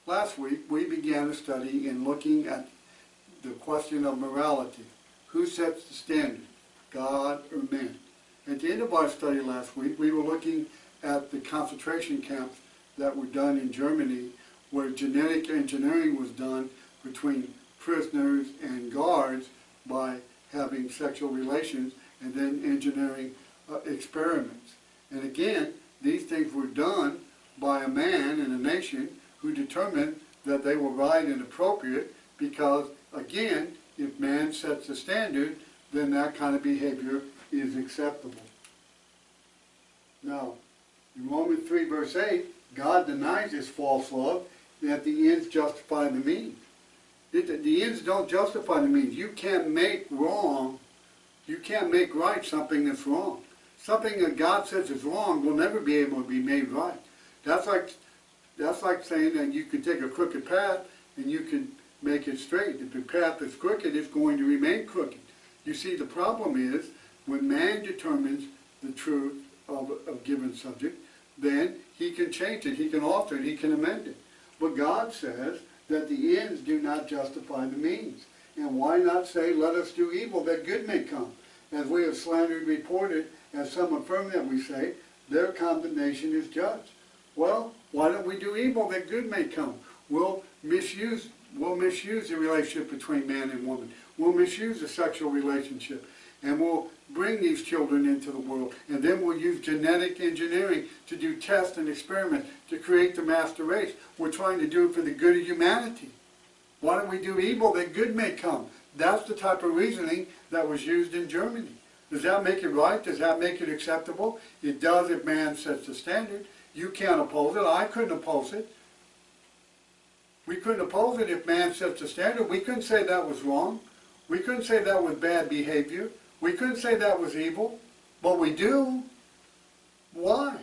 Last week we began a study in looking at the question of morality. Who sets the standard, God or man? At the end of our study last week, we were looking at the concentration camps that were done in Germany, where genetic engineering was done between prisoners and guards by having sexual relations and then engineering experiments. And again, these things were done by a man in a nation who determined that they were right and appropriate because, again, if man sets the standard, then that kind of behavior is acceptable. Now, in Romans 3 verse 8, God denies this false love that the ends justify the means. The ends don't justify the means. You can't make wrong, you can't make right something that's wrong. Something that God says is wrong will never be able to be made right. That's like saying that you can take a crooked path and you can make it straight. If the path is crooked, it's going to remain crooked. You see, the problem is when man determines the truth of a given subject, then he can change it, he can alter it, he can amend it. But God says that the ends do not justify the means. And why not say, let us do evil that good may come? As we have slandered reported, as some affirm that we say, their condemnation is just. Well, why don't we do evil that good may come? We'll misuse the relationship between man and woman. We'll misuse the sexual relationship. And we'll bring these children into the world. And then we'll use genetic engineering to do tests and experiments to create the master race. We're trying to do it for the good of humanity. Why don't we do evil that good may come? That's the type of reasoning that was used in Germany. Does that make it right? Does that make it acceptable? It does if man sets the standard. You can't oppose it. I couldn't oppose it. We couldn't oppose it if man sets the standard. We couldn't say that was wrong. We couldn't say that was bad behavior. We couldn't say that was evil. But we do. Why?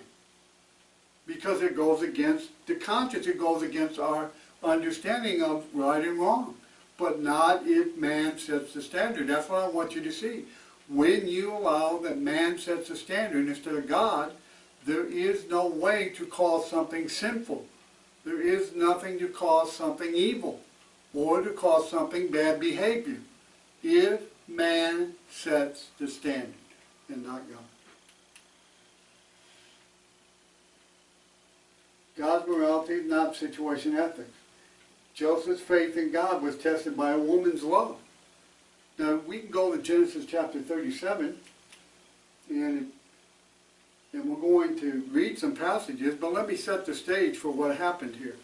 Because it goes against the conscience. It goes against our understanding of right and wrong. But not if man sets the standard. That's what I want you to see. When you allow that man sets the standard instead of God, there is no way to call something sinful. There is nothing to call something evil or to call something bad behavior if man sets the standard and not God. God's morality is not situation ethics. Joseph's faith in God was tested by a woman's love. Now, we can go to Genesis chapter 37, and we're going to read some passages, but let me set the stage for what happened here.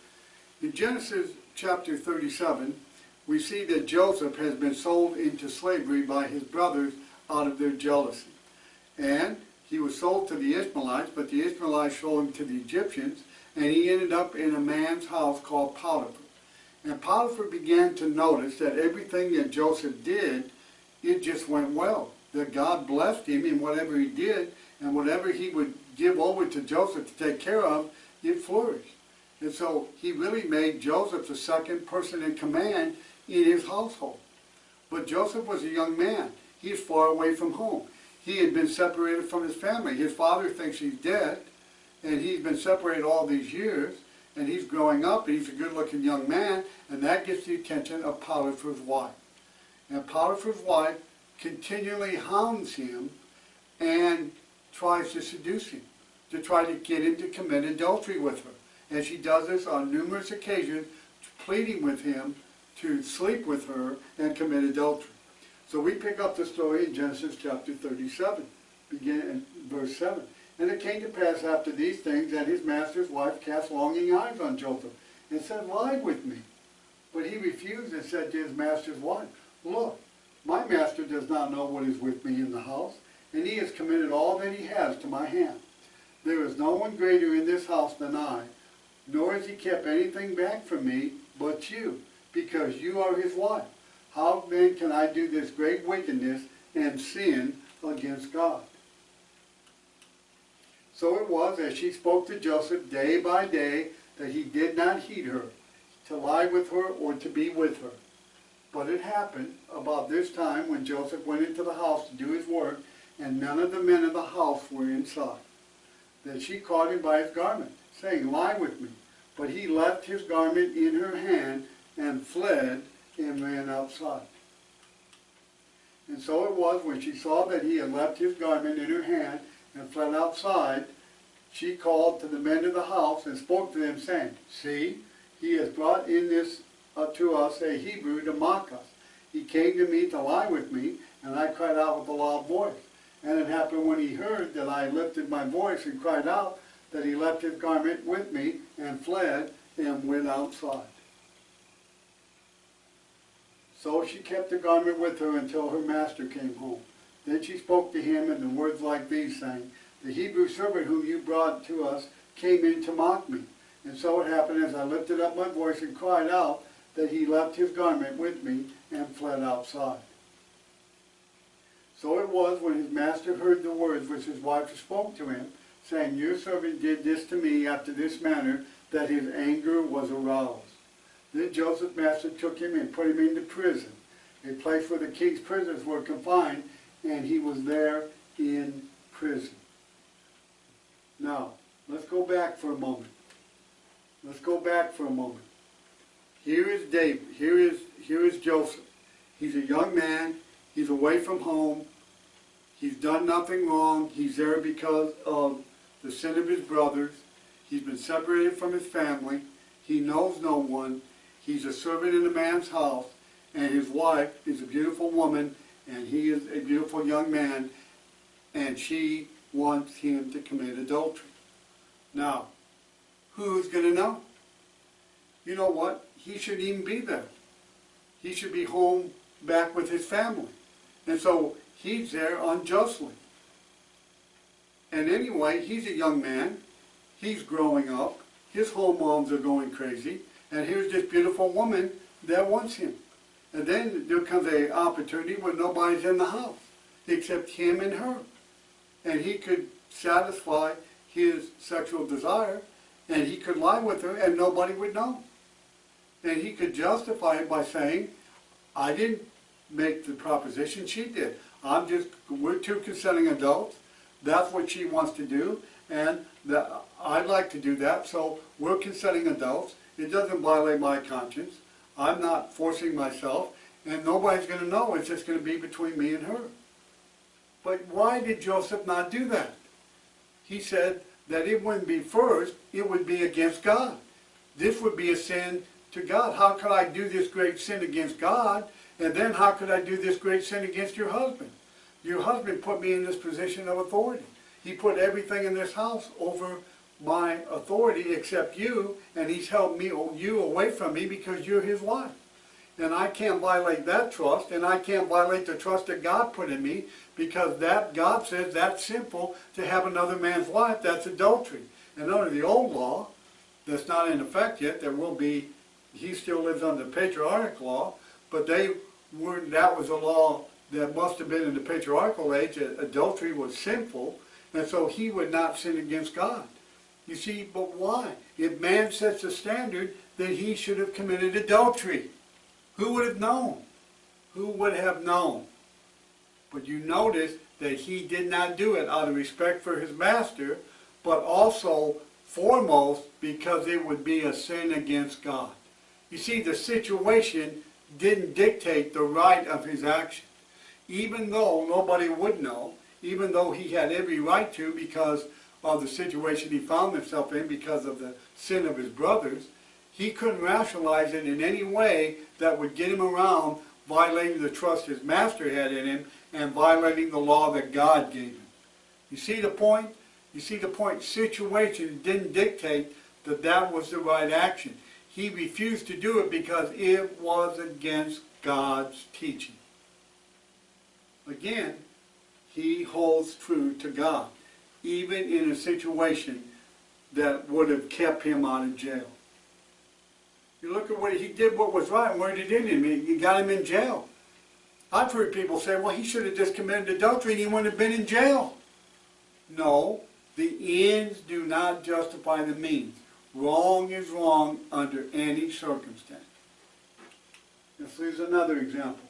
In Genesis chapter 37, we see that Joseph has been sold into slavery by his brothers out of their jealousy. And he was sold to the Ishmaelites, but the Ishmaelites sold him to the Egyptians, and he ended up in a man's house called Potiphar. And Potiphar began to notice that everything that Joseph did, it just went well. That God blessed him in whatever he did, and whatever he would give over to Joseph to take care of, it flourished. And so he really made Joseph the second person in command in his household. But Joseph was a young man. He's far away from home. He had been separated from his family. His father thinks he's dead, and he's been separated all these years. And he's growing up, and he's a good-looking young man, and that gets the attention of Potiphar's wife. And Potiphar's wife continually hounds him and tries to seduce him, to try to get him to commit adultery with her. And she does this on numerous occasions, pleading with him to sleep with her and commit adultery. So we pick up the story in Genesis chapter 37, beginning in verse 7. And it came to pass after these things that his master's wife cast longing eyes on Joseph and said, lie with me. But he refused and said to his master's wife, look, my master does not know what is with me in the house, and he has committed all that he has to my hand. There is no one greater in this house than I, nor has he kept anything back from me but you, because you are his wife. How then can I do this great wickedness and sin against God? So it was, as she spoke to Joseph day by day, that he did not heed her, to lie with her or to be with her. But it happened about this time when Joseph went into the house to do his work, and none of the men of the house were inside, that she caught him by his garment, saying, lie with me. But he left his garment in her hand and fled and ran outside. And so it was, when she saw that he had left his garment in her hand and fled outside, she called to the men of the house and spoke to them, saying, See, he has brought in this to us a Hebrew to mock us. He came to me to lie with me, and I cried out with a loud voice. And it happened when he heard that I lifted my voice and cried out, that he left his garment with me and fled and went outside. So she kept the garment with her until her master came home. Then she spoke to him in the words like these, saying, The Hebrew servant whom you brought to us came in to mock me. And so it happened, as I lifted up my voice and cried out, that he left his garment with me and fled outside. So it was, when his master heard the words which his wife spoke to him, saying, Your servant did this to me after this manner, that his anger was aroused. Then Joseph's master took him and put him into prison, a place where the king's prisoners were confined, and he was there in prison. Now, let's go back for a moment. Let's go back for a moment. Here is David. Here is Joseph. He's a young man. He's away from home. He's done nothing wrong. He's there because of the sin of his brothers. He's been separated from his family. He knows no one. He's a servant in a man's house. And his wife is a beautiful woman. And he is a beautiful young man. And she wants him to commit adultery. Now, who's going to know? You know what? He shouldn't even be there. He should be home back with his family. And so he's there unjustly. And anyway, he's a young man. He's growing up. His hormones are going crazy. And here's this beautiful woman that wants him. And then there comes an opportunity where nobody's in the house except him and her. And he could satisfy his sexual desire, and he could lie with her and nobody would know. And he could justify it by saying, I didn't make the proposition, she did. We're two consenting adults. That's what she wants to do, and I'd like to do that, so we're consenting adults. It doesn't violate my conscience. I'm not forcing myself, and nobody's going to know. It's just going to be between me and her. But why did Joseph not do that? He said that it wouldn't be first, it would be against God. This would be a sin to God. How could I do this great sin against God? And then how could I do this great sin against your husband? Your husband put me in this position of authority. He put everything in this house over my authority except you, and he's held you away from me because you're his wife. And I can't violate that trust, and I can't violate the trust that God put in me, because that God says that's sinful to have another man's wife. That's adultery. And under the old law, that's not in effect yet, there will be, he still lives under the patriarchal law, but that was a law that must have been in the patriarchal age, that adultery was sinful, and so he would not sin against God. You see, but why? If man sets a standard, then he should have committed adultery. Who would have known? Who would have known? But you notice that he did not do it out of respect for his master, but also foremost because it would be a sin against God. You see, the situation didn't dictate the right of his action. Even though nobody would know, even though he had every right to because of the situation he found himself in because of the sin of his brothers, he couldn't rationalize it in any way that would get him around violating the trust his master had in him and violating the law that God gave him. You see the point? You see the point? Situation didn't dictate that that was the right action. He refused to do it because it was against God's teaching. Again, he holds true to God, even in a situation that would have kept him out of jail. You look at what he did, what was right, and where did it end him? He got him in jail. I've heard people say, well, he should have just committed adultery and he wouldn't have been in jail. No, the ends do not justify the means. Wrong is wrong under any circumstance. This is another example.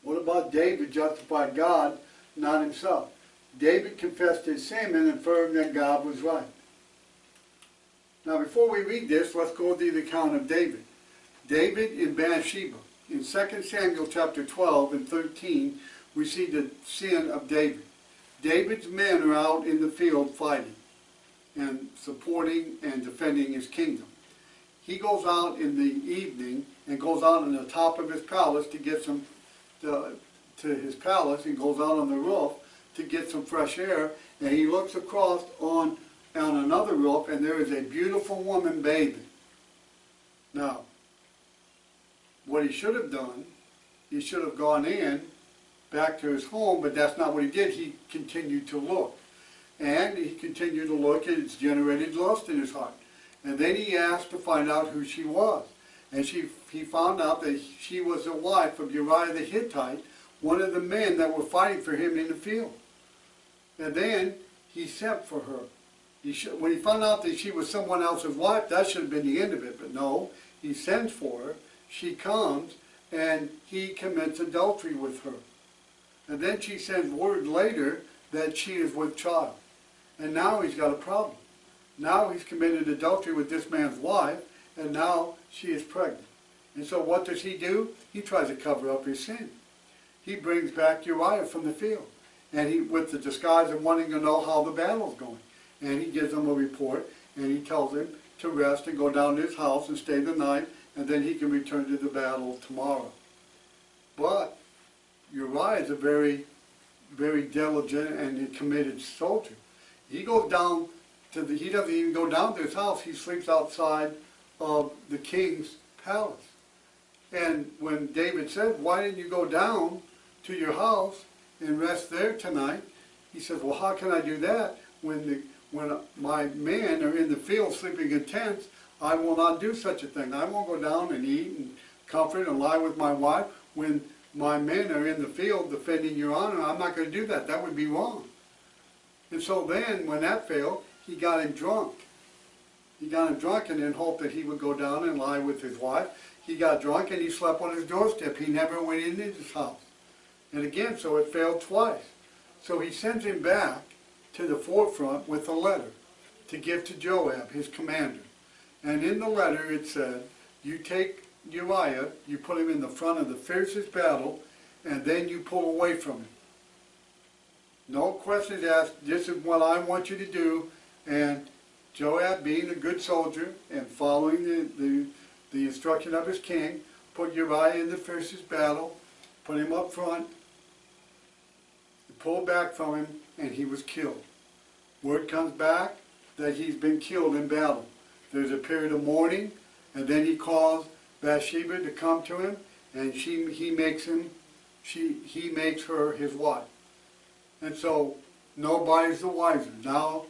What about David justified God, not himself? David confessed his sin and affirmed that God was right. Now before we read this, let's go to the account of David. David and Bathsheba. In 2 Samuel chapter 12 and 13, we see the sin of David. David's men are out in the field fighting and supporting and defending his kingdom. He goes out in the evening and goes out on the top of his palace to get some, to his palace, and goes out on the roof to get some fresh air, and he looks across on another roof, and there is a beautiful woman bathing. Now, what he should have done, he should have gone in, back to his home, but that's not what he did. He continued to look. And he continued to look, and it's generated lust in his heart. And then he asked to find out who she was. And he found out that she was the wife of Uriah the Hittite, one of the men that were fighting for him in the field. And then he sent for her. When he found out that she was someone else's wife, that should have been the end of it. But no, he sends for her. She comes, and he commits adultery with her. And then she sends word later that she is with child. And now he's got a problem. Now he's committed adultery with this man's wife, and now she is pregnant. And so what does he do? He tries to cover up his sin. He brings back Uriah from the field, and he, with the disguise of wanting to know how the battle's going. And he gives him a report, and he tells him to rest and go down to his house and stay the night, and then he can return to the battle tomorrow. But Uriah is a very, very diligent and committed soldier. He goes down to he doesn't even go down to his house. He sleeps outside of the king's palace. And when David said, "Why didn't you go down to your house and rest there tonight?" He says, "Well, how can I do that when my men are in the field sleeping in tents? I will not do such a thing. I won't go down and eat and comfort and lie with my wife when my men are in the field defending your honor. I'm not going to do that. That would be wrong." And so then, when that failed, he got him drunk. He got him drunk and in hope that he would go down and lie with his wife. He got drunk and he slept on his doorstep. He never went into his house. And again, so it failed twice. So he sends him back to the forefront with a letter to give to Joab, his commander. And in the letter it said, you take Uriah, you put him in the front of the fiercest battle, and then you pull away from him. No questions asked, this is what I want you to do. And Joab, being a good soldier and following the instruction of his king, put Uriah in the fiercest battle, put him up front, pulled back from him, and he was killed. Word comes back that he's been killed in battle. There's a period of mourning, and then he calls Bathsheba to come to him, and he makes her his wife. And so nobody's the wiser. Now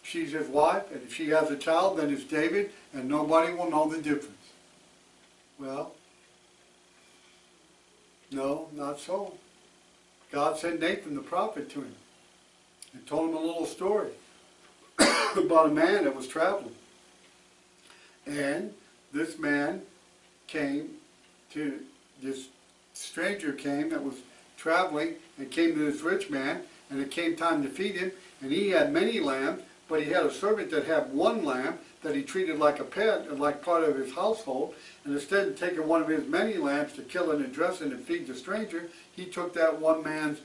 she's his wife, and if she has a child, then it's David, and nobody will know the difference. Well, no, not so. God sent Nathan the prophet to him and told him a little story about a man that was traveling. And this man came to, this stranger came that was traveling and came to this rich man, and it came time to feed him, and he had many lambs, but he had a servant that had one lamb that he treated like a pet and like part of his household, and instead of taking one of his many lambs to kill it and dress it and feed the stranger, he took that one man's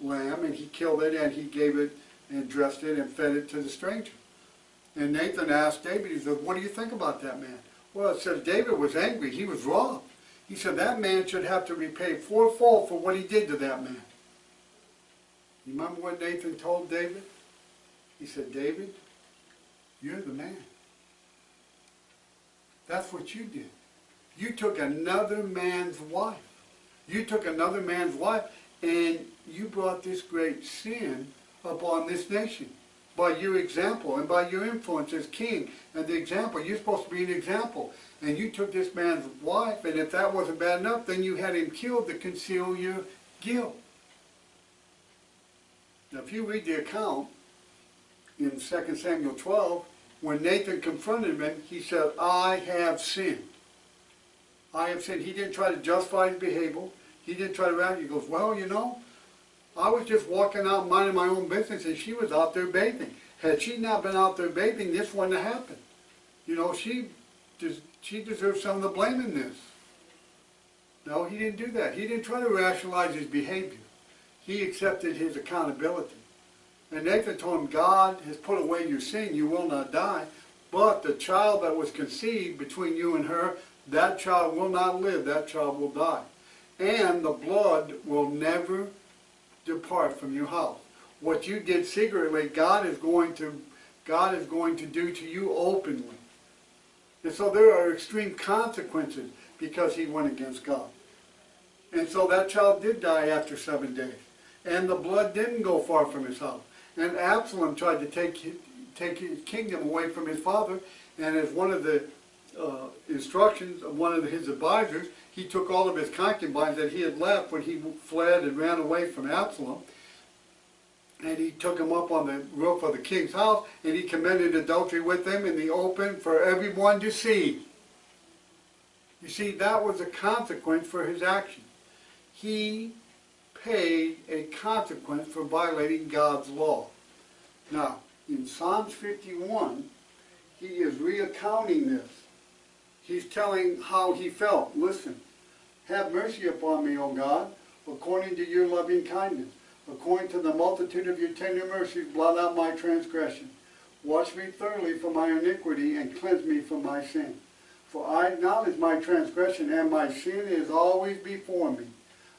lamb and he killed it and he gave it and dressed it and fed it to the stranger. And Nathan asked David, he said, what do you think about that man? Well, it says David was angry, he was robbed. He said that man should have to repay fourfold for what he did to that man. You remember what Nathan told David? He said, David, you're the man. That's what you did. You took another man's wife. You took another man's wife and you brought this great sin upon this nation by your example and by your influence as king. And the example, you're supposed to be an example. And you took this man's wife, and if that wasn't bad enough, then you had him killed to conceal your guilt. Now if you read the account in 2 Samuel 12, when Nathan confronted him, he said, I have sinned. I have sinned. He didn't try to justify his behavior. He didn't try to rally. He goes, well, you know, I was just walking out minding my own business and she was out there bathing. Had she not been out there bathing, this wouldn't have happened. you know, she deserves some of the blame in this. No, he didn't do that. He didn't try to rationalize his behavior. He accepted his accountability. And Nathan told him, God has put away your sin, you will not die. But the child that was conceived between you and her, that child will not live, that child will die. And the blood will never depart from your house. What you did secretly, God is going to do to you openly. And so there are extreme consequences because he went against God. And so that child did die after 7 days. And the blood didn't go far from his house. And Absalom tried to take his kingdom away from his father. And as one of the instructions of one of his advisors, he took all of his concubines that he had left when he fled and ran away from Absalom. And he took them up on the roof of the king's house, and he committed adultery with them in the open for everyone to see. You see, that was a consequence for his action. He paid a consequence for violating God's law. Now, in Psalms 51, he is recounting this. He's telling how he felt. Listen, have mercy upon me, O God, according to your loving kindness. According to the multitude of your tender mercies, blot out my transgression. Wash me thoroughly from my iniquity and cleanse me from my sin. For I acknowledge my transgression, and my sin is always before me.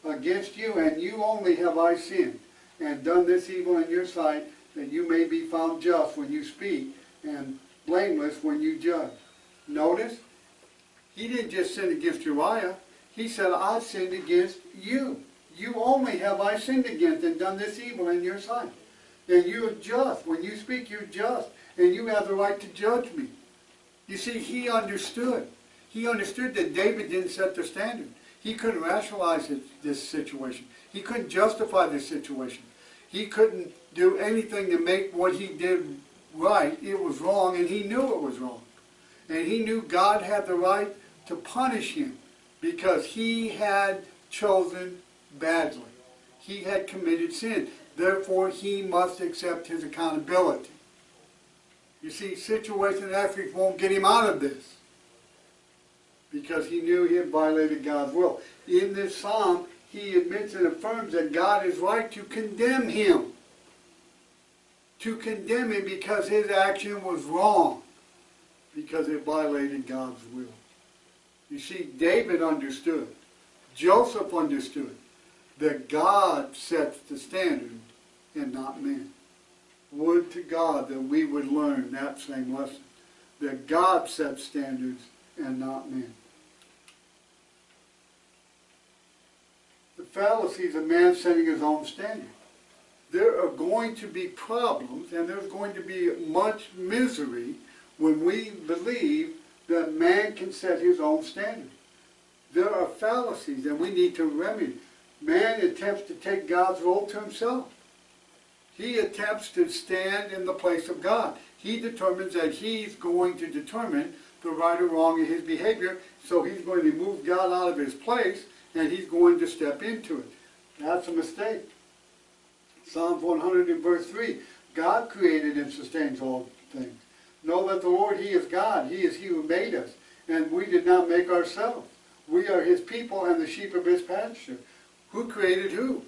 Against you and you only have I sinned, and done this evil in your sight, that you may be found just when you speak, and blameless when you judge. Notice, he didn't just sin against Uriah. He said, I sinned against you. You only have I sinned against and done this evil in your sight. And you're just. When you speak, you're just. And you have the right to judge me. You see, he understood. He understood that David didn't set the standard. He couldn't rationalize this situation. He couldn't justify this situation. He couldn't do anything to make what he did right. It was wrong, and he knew it was wrong. And he knew God had the right to punish him because he had chosen badly. He had committed sin. Therefore, he must accept his accountability. You see, situation ethics won't get him out of this because he knew he had violated God's will. In this psalm, he admits and affirms that God is right to condemn him. To condemn him because his action was wrong, because it violated God's will. You see, David understood. Joseph understood that God sets the standard and not men. Would to God that we would learn that same lesson. That God sets standards and not men. The fallacies of man setting his own standard. There are going to be problems and there's going to be much misery when we believe that man can set his own standard. There are fallacies and we need to remedy. Man attempts to take God's role to himself. He attempts to stand in the place of God. He determines that he's going to determine the right or wrong in his behavior, so he's going to move God out of his place, and he's going to step into it. That's a mistake. Psalms 100 and verse 3, God created and sustains all things. Know that the Lord, He is God. He is He who made us, and we did not make ourselves. We are His people and the sheep of His pasture. Who created who?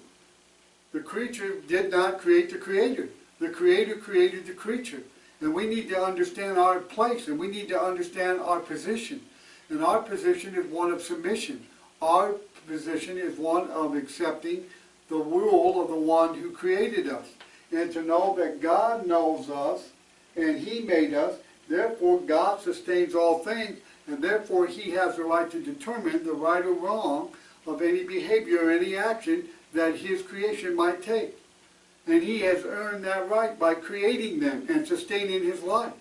The creature did not create the Creator. The Creator created the creature. And we need to understand our place, and we need to understand our position. And our position is one of submission. Our position is one of accepting the rule of the one who created us. And to know that God knows us, and He made us, therefore God sustains all things, and therefore He has the right to determine the right or wrong of any behavior or any action that His creation might take. And He has earned that right by creating them and sustaining His life.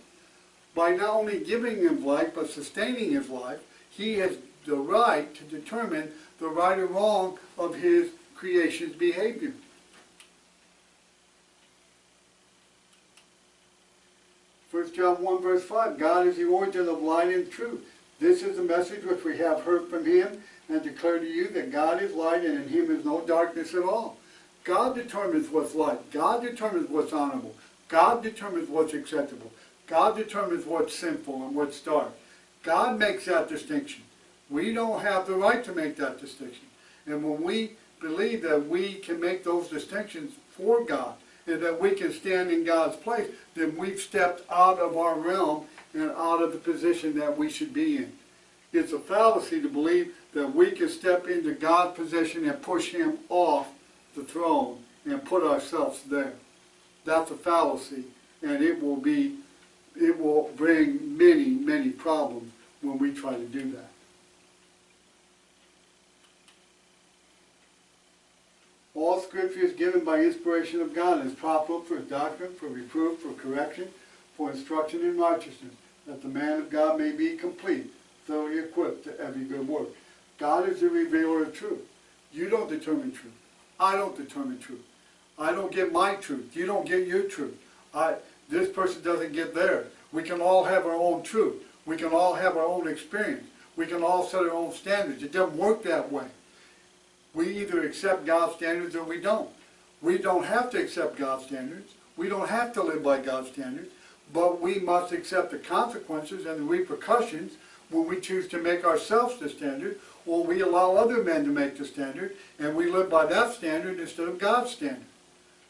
By not only giving Him life, but sustaining His life, He has the right to determine the right or wrong of His creation's behavior. First John 1 verse 5, God is the origin of light and truth. This is the message which we have heard from Him and declare to you that God is light and in Him is no darkness at all. God determines what's light. God determines what's honorable. God determines what's acceptable. God determines what's sinful and what's dark. God makes that distinction. We don't have the right to make that distinction. And when we believe that we can make those distinctions for God and that we can stand in God's place, then we've stepped out of our realm and out of the position that we should be in. It's a fallacy to believe that we can step into God's position and push Him off the throne and put ourselves there. That's a fallacy, and it will bring many, many problems when we try to do that. All Scripture is given by inspiration of God and is profitable for doctrine, for reproof, for correction, for instruction in righteousness, that the man of God may be complete, thoroughly equipped to every good work. God is the revealer of truth. You don't determine truth. I don't determine truth. I don't get my truth. You don't get your truth. This person doesn't get theirs. We can all have our own truth. We can all have our own experience. We can all set our own standards. It doesn't work that way. We either accept God's standards or we don't. We don't have to accept God's standards. We don't have to live by God's standards. But we must accept the consequences and the repercussions when we choose to make ourselves the standard, or we allow other men to make the standard, and we live by that standard instead of God's standard.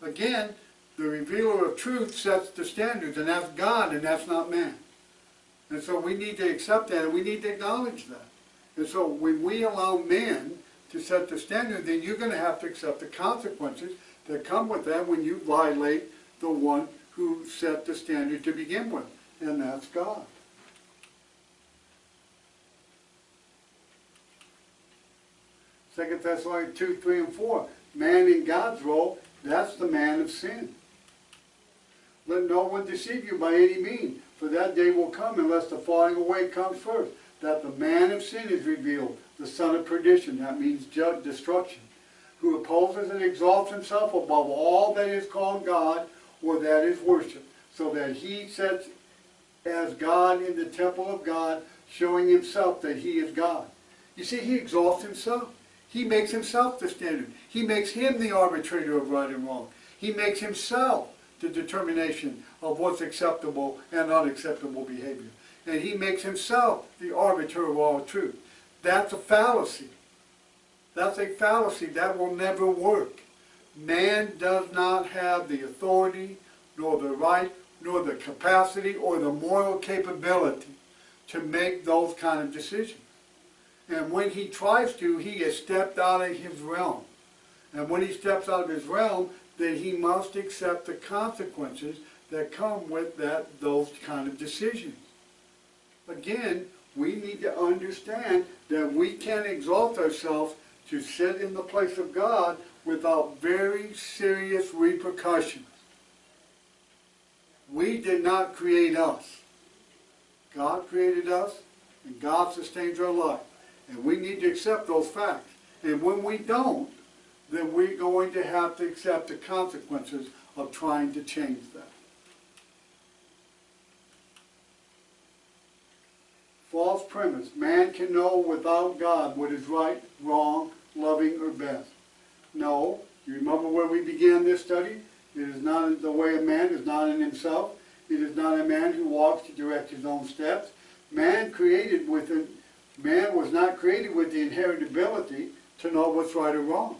Again, the revealer of truth sets the standards, and that's God, and that's not man. And so we need to accept that, and we need to acknowledge that. And so when we allow men to set the standard, then you're going to have to accept the consequences that come with that when you violate the one who set the standard to begin with, and that's God. Second Thessalonians 2, 3, and 4. Man in God's role, that's the man of sin. Let no one deceive you by any means, for that day will come unless the falling away comes first, that the man of sin is revealed, the son of perdition, that means destruction, who opposes and exalts himself above all that is called God or that is worshipped, so that he sits as God in the temple of God, showing himself that he is God. You see, he exalts himself. He makes himself the standard. He makes him the arbitrator of right and wrong. He makes himself the determination of what's acceptable and unacceptable behavior. And he makes himself the arbiter of all truth. That's a fallacy. That's a fallacy. That will never work. Man does not have the authority, nor the right, nor the capacity, or the moral capability to make those kind of decisions. And when he tries to, he has stepped out of his realm. And when he steps out of his realm, then he must accept the consequences that come with those kind of decisions. Again, we need to understand that we can't exalt ourselves to sit in the place of God without very serious repercussions. We did not create us. God created us, and God sustains our life. And we need to accept those facts. And when we don't, then we're going to have to accept the consequences of trying to change that. False premise. Man can know without God what is right, wrong, loving, or best. No. You remember where we began this study? It is not the way of man, is not in himself. It is not a man who walks to direct his own steps. Man was not created with the inherent ability to know what's right or wrong.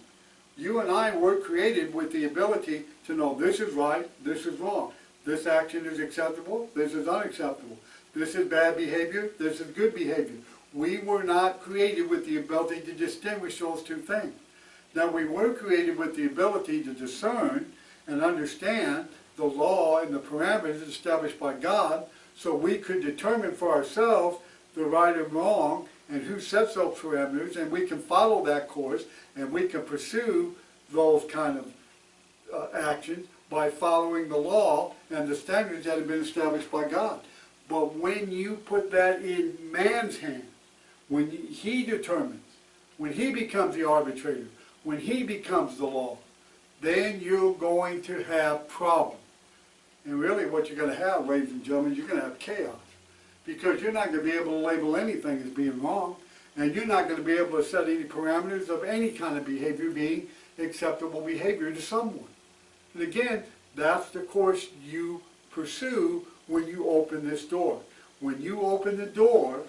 You and I were created with the ability to know this is right, this is wrong. This action is acceptable, this is unacceptable. This is bad behavior, this is good behavior. We were not created with the ability to distinguish those two things. Now we were created with the ability to discern and understand the law and the parameters established by God, so we could determine for ourselves the right and wrong and who sets those parameters, and we can follow that course, and we can pursue those kind of actions by following the law and the standards that have been established by God. But when you put that in man's hands, when he determines, when he becomes the arbitrator, when he becomes the law, then you're going to have problems. And really what you're going to have, ladies and gentlemen, you're going to have chaos. Because you're not going to be able to label anything as being wrong. And you're not going to be able to set any parameters of any kind of behavior being acceptable behavior to someone. And again, that's the course you pursue when you open this door. When you open the door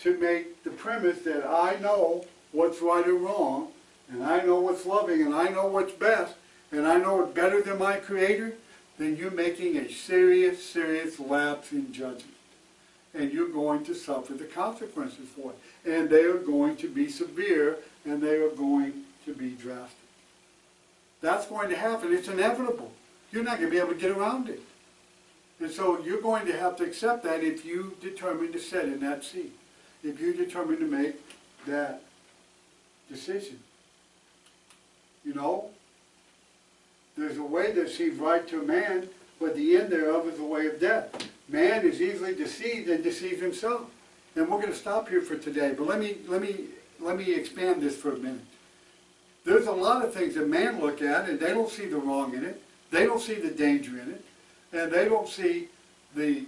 to make the premise that I know what's right or wrong, and I know what's loving, and I know what's best, and I know it better than my Creator, then you're making a serious, serious lapse in judgment. And you're going to suffer the consequences for it. And they are going to be severe, and they are going to be drastic. That's going to happen. It's inevitable. You're not going to be able to get around it. And so you're going to have to accept that if you determine to sit in that seat. If you determine to make that decision. You know, there's a way that seems right to a man, but the end thereof is the way of death. Man is easily deceived and deceives himself. And we're going to stop here for today, but let me expand this for a minute. There's a lot of things that man look at, and they don't see the wrong in it. They don't see the danger in it. And they don't see the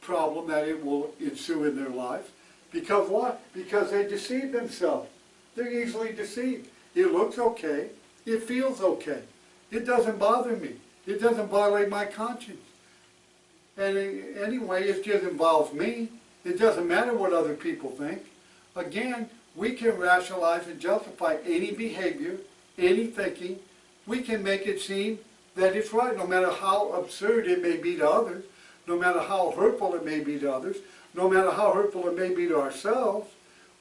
problem that it will ensue in their life. Because what? Because they deceive themselves. They're easily deceived. It looks okay. It feels okay. It doesn't bother me. It doesn't violate my conscience. And anyway, it just involves me. It doesn't matter what other people think. Again, we can rationalize and justify any behavior, any thinking. We can make it seem that it's right, no matter how absurd it may be to others, no matter how hurtful it may be to others, no matter how hurtful it may be to ourselves.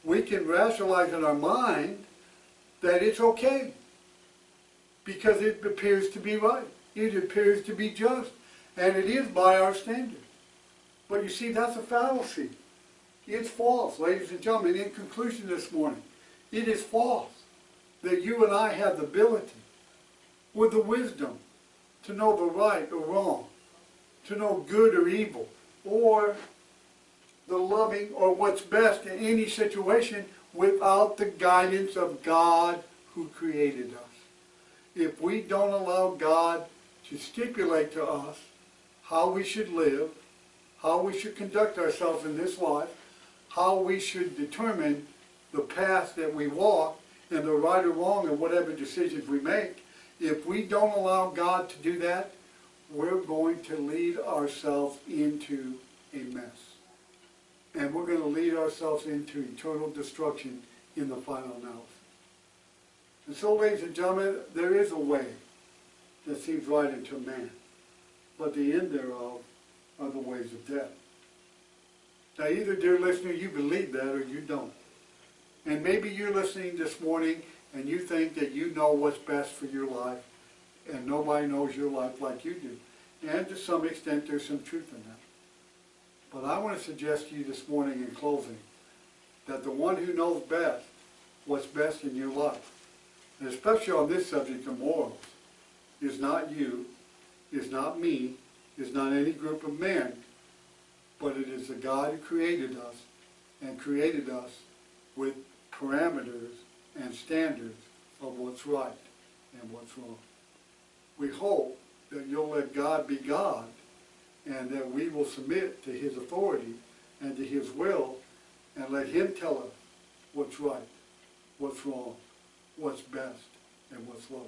We can rationalize in our mind that it's okay because it appears to be right. It appears to be just. And it is by our standard. But you see, that's a fallacy. It's false, ladies and gentlemen. In conclusion this morning, it is false that you and I have the ability, with the wisdom, to know the right or wrong, to know good or evil, or the loving or what's best in any situation without the guidance of God who created us. If we don't allow God to stipulate to us how we should live, how we should conduct ourselves in this life, how we should determine the path that we walk, and the right or wrong of whatever decisions we make, if we don't allow God to do that, we're going to lead ourselves into a mess. And we're going to lead ourselves into eternal destruction in the final analysis. And so, ladies and gentlemen, there is a way that seems right unto man, but the end thereof are the ways of death. Now, either, dear listener, you believe that or you don't. And maybe you're listening this morning and you think that you know what's best for your life, and nobody knows your life like you do. And to some extent, there's some truth in that. But I want to suggest to you this morning in closing that the one who knows best what's best in your life, and especially on this subject of morals, is not you, is not me, is not any group of men, but it is the God who created us, and created us with parameters and standards of what's right and what's wrong. We hope that you'll let God be God, and that we will submit to His authority and to His will, and let Him tell us what's right, what's wrong, what's best, and what's loving.